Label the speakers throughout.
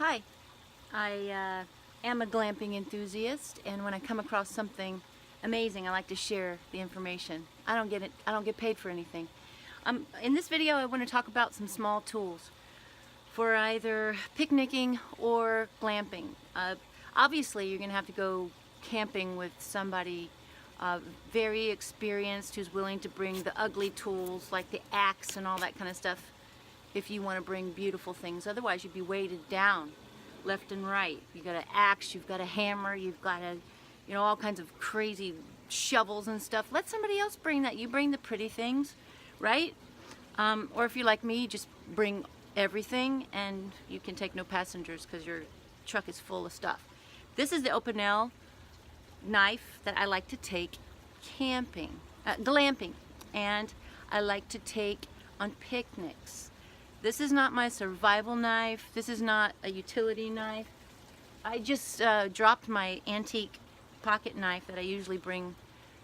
Speaker 1: Hi, I am a glamping enthusiast, and when I come across something amazing, I like to share the information. I don't get paid for anything. In this video, I want to talk about some small tools for either picnicking or glamping. Obviously, you're going to have to go camping with somebody very experienced who's willing to bring the ugly tools like the axe and all that kind of stuff if you want to bring beautiful things. Otherwise, you'd be weighted down left and right. You've got an axe, you've got a hammer, you've got all kinds of crazy shovels and stuff. Let somebody else bring that. You bring the pretty things, right? Or if you're like me, just bring everything and you can take no passengers because your truck is full of stuff. This is the Opinel knife that I like to take camping, glamping, and I like to take on picnics. This is not my survival knife. This is not a utility knife. I just dropped my antique pocket knife that I usually bring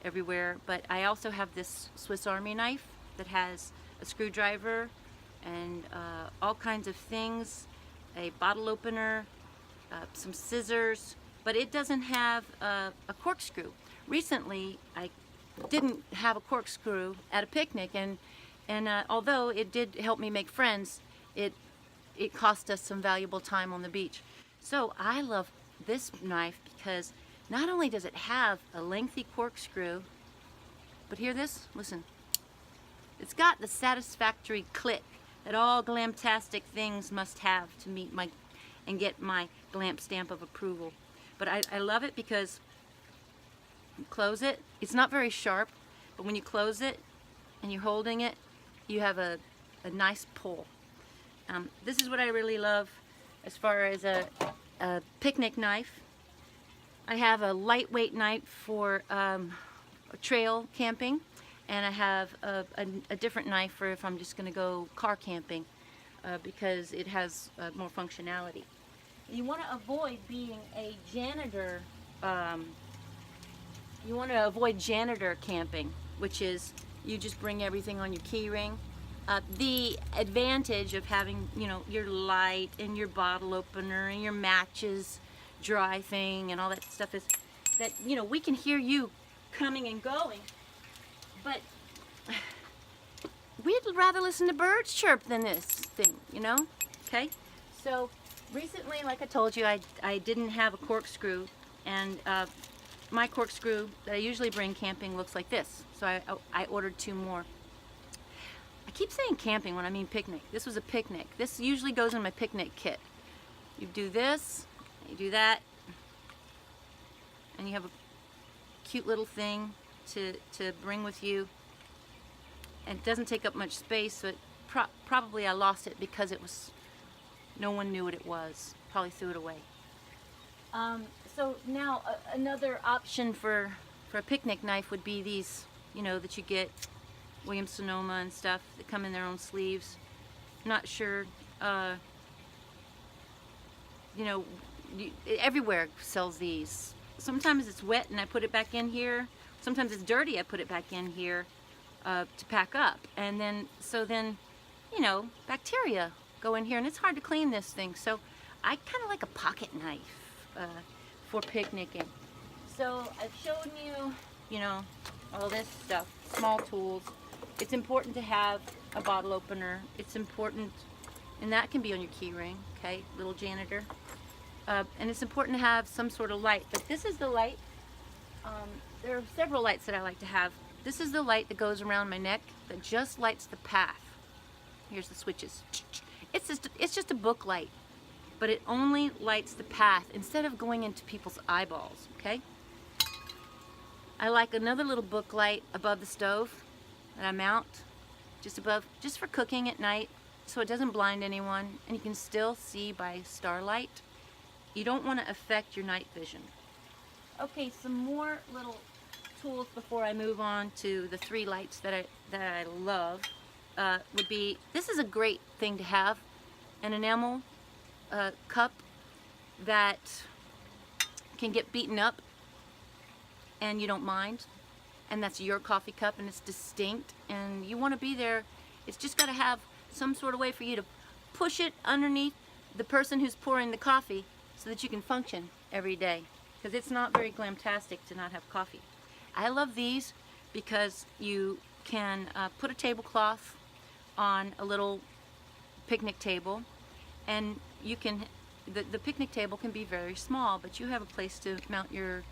Speaker 1: everywhere, but I also have this Swiss Army knife that has a screwdriver and all kinds of things, a bottle opener, some scissors, but it doesn't have a corkscrew. Recently, I didn't have a corkscrew at a picnic, and although it did help me make friends, it cost us some valuable time on the beach. So I love this knife because not only does it have a lengthy corkscrew, but hear this? Listen. It's got the satisfactory click that all glamtastic things must have to meet and get my glamp stamp of approval. But I love it because you close it. It's not very sharp, but when you close it and you're holding it, you have a nice pull. This is what I really love as far as a picnic knife. I have a lightweight knife for trail camping, and I have a different knife for if I'm just going to go car camping because it has more functionality. You want to avoid being a janitor. You want to avoid janitor camping, which is you just bring everything on your key ring. The advantage of having, your light and your bottle opener and your matches, dry thing and all that stuff is that, we can hear you coming and going, but we'd rather listen to birds chirp than this thing, okay? So recently, like I told you, I didn't have a corkscrew, and my corkscrew that I usually bring camping looks like this. So I ordered 2 more. I keep saying camping when I mean picnic. This was a picnic. This usually goes in my picnic kit. You do this, you do that, and you have a cute little thing to bring with you. And it doesn't take up much space, so probably I lost it because no one knew what it was. Probably threw it away. So now another option for a picnic knife would be these, that you get Williams-Sonoma and stuff that come in their own sleeves. Not sure, everywhere sells these. Sometimes it's wet and I put it back in here. Sometimes it's dirty, I put it back in here to pack up. And then, bacteria go in here, and it's hard to clean this thing. So I kind of like a pocket knife for picnicking. So I've shown you, all this stuff, small tools. It's important to have a bottle opener. It's important, and that can be on your key ring, okay, little janitor. And it's important to have some sort of light. But this is the light. There are several lights that I like to have. This is the light that goes around my neck that just lights the path. Here's the switches. It's just a book light, but it only lights the path instead of going into people's eyeballs, okay? I like another little book light above the stove that I mount just above, just for cooking at night, so it doesn't blind anyone and you can still see by starlight. You don't want to affect your night vision. Okay, some more little tools before I move on to the 3 lights that I love would be, this is a great thing to have, an enamel cup that can get beaten up and you don't mind, and that's your coffee cup and it's distinct and you want to be there. It's just got to have some sort of way for you to push it underneath the person who's pouring the coffee so that you can function every day, because it's not very glamtastic to not have coffee. I love these because you can put a tablecloth on a little picnic table, and you can, the picnic table can be very small, but you have a place to mount your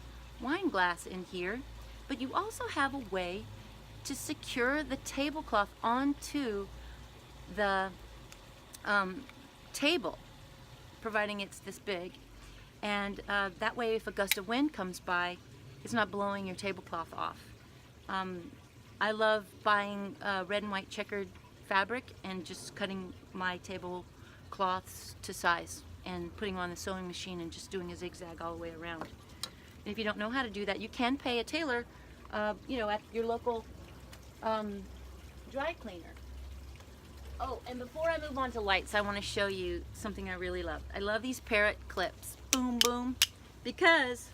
Speaker 1: wine glass in here, but you also have a way to secure the tablecloth onto the table, providing it's this big, and that way if a gust of wind comes by, it's not blowing your tablecloth off. I love buying red and white checkered fabric and just cutting my tablecloths to size and putting on the sewing machine and just doing a zigzag all the way around. And if you don't know how to do that, you can pay a tailor, you know, at your local dry cleaner. Oh, and before I move on to lights, I want to show you something I really love. I love these parrot clips, boom boom, because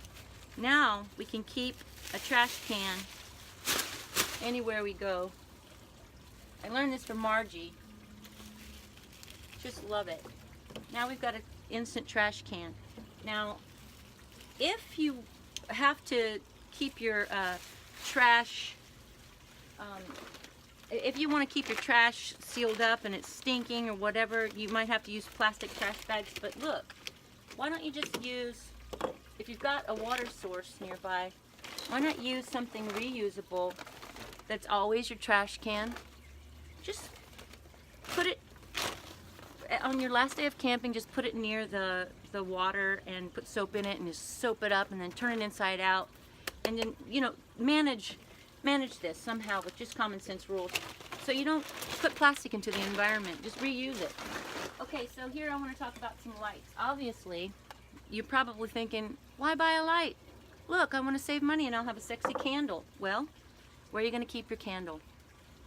Speaker 1: now we can keep a trash can anywhere we go. I learned this from Margie. Just love it. Now we've got an instant trash can. Now, if you have to keep your trash, if you want to keep your trash sealed up and it's stinking or whatever, you might have to use plastic trash bags. But look, why don't you just use, if you've got a water source nearby, why not use something reusable that's always your trash can? Just put it on your last day of camping, just put it near the water and put soap in it and just soap it up and then turn it inside out, and then, you know, manage this somehow with just common sense rules, so you don't put plastic into the environment. Just reuse it. Okay, so here I want to talk about some lights. Obviously, you're probably thinking, why buy a light? Look, I want to save money and I'll have a sexy candle. Well, where are you going to keep your candle?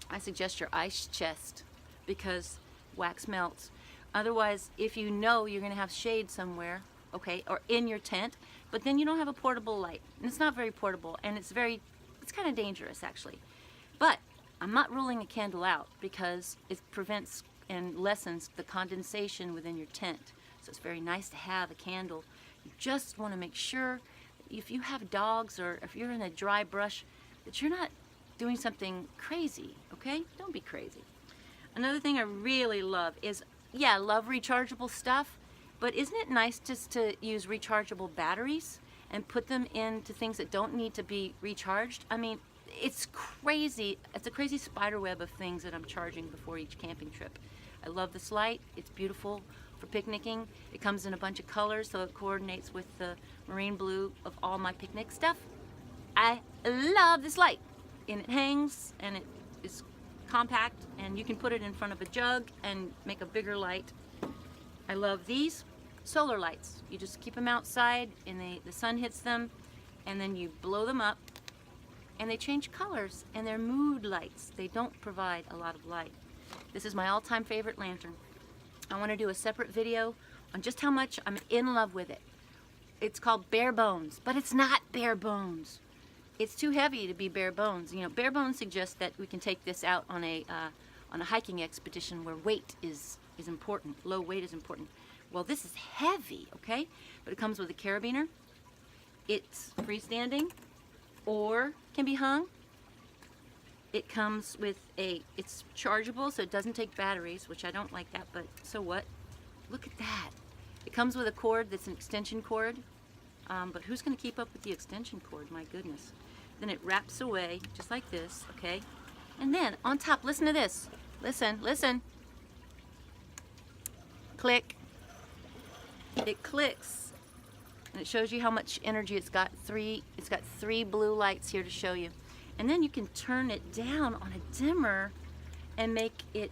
Speaker 1: I suggest your ice chest, because wax melts. Otherwise, if you know you're going to have shade somewhere, okay, or in your tent, but then you don't have a portable light, and it's not very portable, and it's kind of dangerous actually. But I'm not ruling a candle out, because it prevents and lessens the condensation within your tent. So it's very nice to have a candle. You just want to make sure if you have dogs or if you're in a dry brush that you're not doing something crazy, okay? Don't be crazy. Another thing I really love is, yeah, I love rechargeable stuff, but isn't it nice just to use rechargeable batteries and put them into things that don't need to be recharged? I mean, it's crazy. It's a crazy spider web of things that I'm charging before each camping trip. I love this light. It's beautiful for picnicking. It comes in a bunch of colors, so it coordinates with the marine blue of all my picnic stuff. I love this light. And it hangs, and it is compact, and you can put it in front of a jug and make a bigger light. I love these solar lights. You just keep them outside, and the sun hits them, and then you blow them up, and they change colors, and they're mood lights. They don't provide a lot of light. This is my all-time favorite lantern. I want to do a separate video on just how much I'm in love with it. It's called Bare Bones, but it's not bare bones. It's too heavy to be bare bones. You know, bare bones suggests that we can take this out on a hiking expedition where weight is important. Low weight is important. Well, this is heavy, okay? But it comes with a carabiner. It's freestanding or can be hung. It comes with it's chargeable, so it doesn't take batteries, which I don't like that, but so what? Look at that. It comes with a cord that's an extension cord. But who's going to keep up with the extension cord? My goodness. Then it wraps away just like this, okay? And then on top, listen to this. Listen, listen. Click. It clicks, and it shows you how much energy it's got. It's got three blue lights here to show you. And then you can turn it down on a dimmer and make it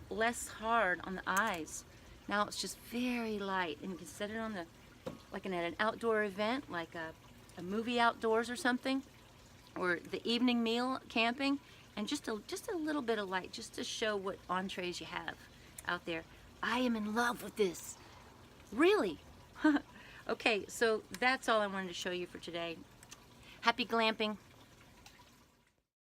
Speaker 1: less hard on the eyes. Now it's just very light, and you can set it on the, like at an outdoor event, like a movie outdoors or something, or the evening meal camping, and just a little bit of light, just to show what entrees you have out there. I am in love with this. Really. Okay, so that's all I wanted to show you for today. Happy glamping.